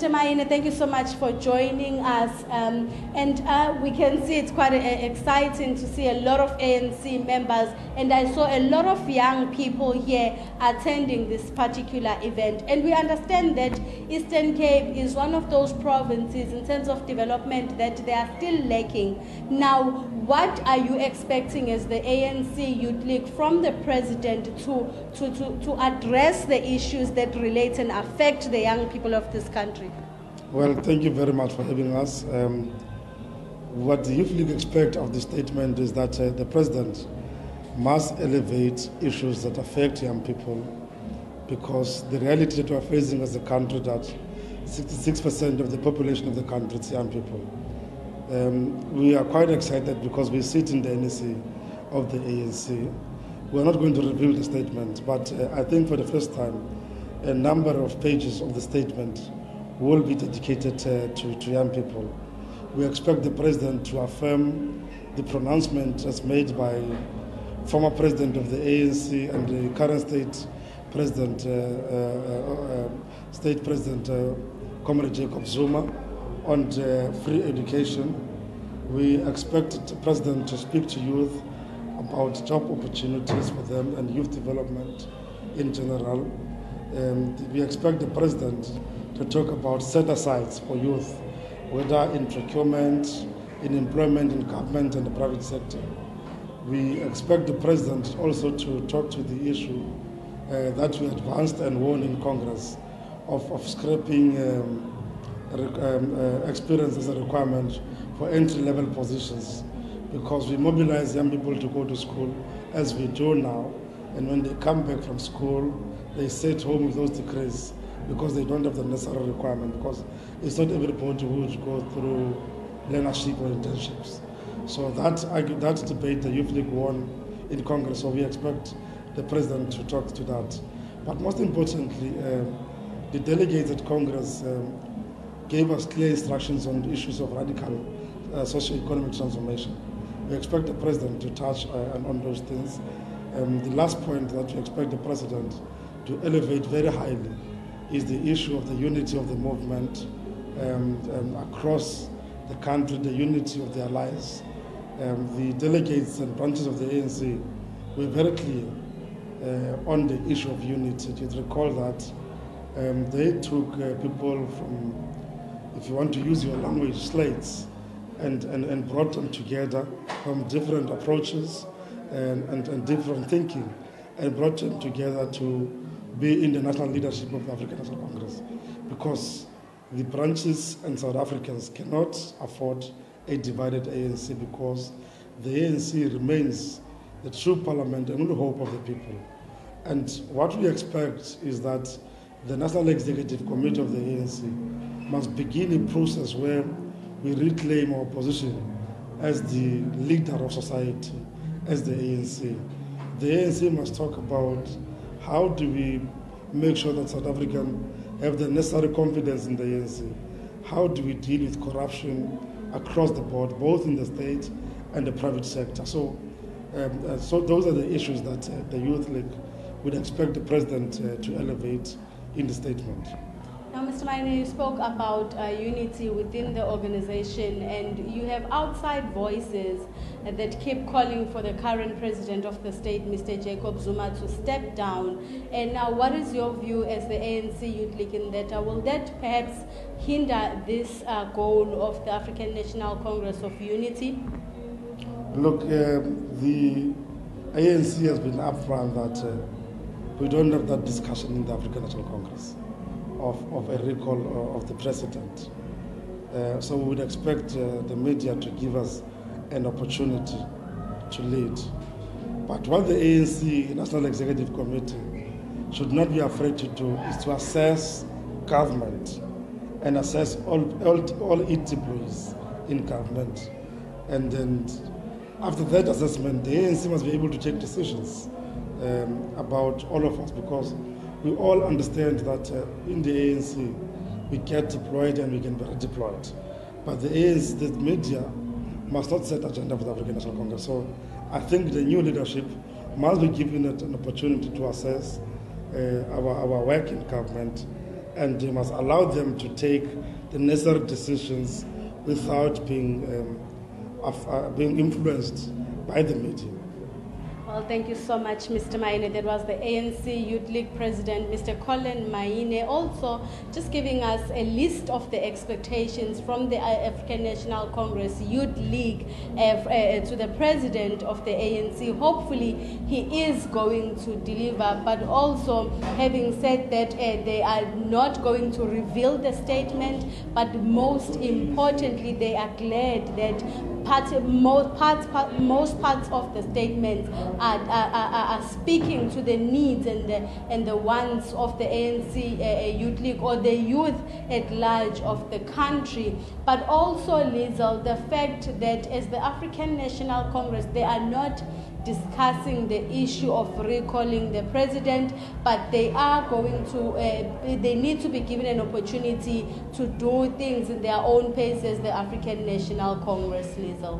Mr. Maine, thank you so much for joining us. We can see it's quite exciting to see a lot of ANC members, and I saw a lot of young people here attending this particular event. And we understand that Eastern Cape is one of those provinces in terms of development that they are still lacking. Now, what are you expecting as the ANC Youth League from the President to address the issues that relate and affect the young people of this country? Well, thank you very much for having us. What the Youth League expect of the statement is that the President must elevate issues that affect young people, because the reality that we are facing as a country that 66% of the population of the country is young people. We are quite excited because we sit in the NEC of the ANC. We are not going to reveal the statement, but I think for the first time, a number of pages of the statement will be dedicated to young people. We expect the President to affirm the pronouncement as made by former President of the ANC and the current State President, Comrade Jacob Zuma, on free education. We expect the President to speak to youth about job opportunities for them and youth development in general. We expect the President to talk about set-asides for youth, whether in procurement, in employment in government and the private sector. We expect the President also to talk to the issue that we advanced and won in Congress of scrapping experience as a requirement for entry-level positions, because we mobilize young people to go to school as we do now, and when they come back from school, they stay at home with those degrees because they don't have the necessary requirement, because it's not everybody who would go through learnership or internships. So that debate the Youth League won in Congress, so we expect the President to talk to that. But most importantly, the delegates at Congress gave us clear instructions on the issues of radical socio-economic transformation. We expect the President to touch on those things. The last point that we expect the President to elevate very highly is the issue of the unity of the movement across the country, the unity of the allies. The delegates and branches of the ANC were very clear on the issue of unity. You recall that they took people from, if you want to use your language, slates, and brought them together from different approaches and different thinking, and brought them together to be in the national leadership of the African National Congress, because the branches and South Africans cannot afford a divided ANC, because the ANC remains the true parliament and the hope of the people. And what we expect is that the National Executive Committee of the ANC must begin a process where we reclaim our position as the leader of society, as the ANC. The ANC must talk about how do we make sure that South Africans have the necessary confidence in the ANC. How do we deal with corruption across the board, both in the state and the private sector? So those are the issues that the Youth League would expect the President to elevate in the statement. Now, Mr. Maine, you spoke about unity within the organization, and you have outside voices that keep calling for the current president of the state, Mr. Jacob Zuma, to step down. And now, what is your view as the ANC Youth League in that? Will that perhaps hinder this goal of the African National Congress of unity? Look, the ANC has been upfront that we don't have that discussion in the African National Congress of a recall of the president. So we would expect the media to give us an opportunity to lead. But what the ANC National Executive Committee should not be afraid to do is to assess government and assess all its employees in government. And then after that assessment, the ANC must be able to take decisions about all of us, because we all understand that in the ANC we get deployed and we can be redeployed. But the ANC, the media, must not set agenda for the African National Congress. So I think the new leadership must be given an opportunity to assess our work in government and you must allow them to take the necessary decisions without being influenced by the media. Well, thank you so much, Mr. Maine. That was the ANC Youth League President, Mr. Collen Maine, also just giving us a list of the expectations from the African National Congress Youth League to the President of the ANC. Hopefully, he is going to deliver, but also having said that they are not going to reveal the statement, but most importantly, they are glad that most parts of the statement are speaking to the needs and the wants of the ANC Youth League or the youth at large of the country. But also, Liesl, the fact that as the African National Congress, they are not discussing the issue of recalling the president, but they are going to, they need to be given an opportunity to do things in their own pace as the African National Congress, Liesl.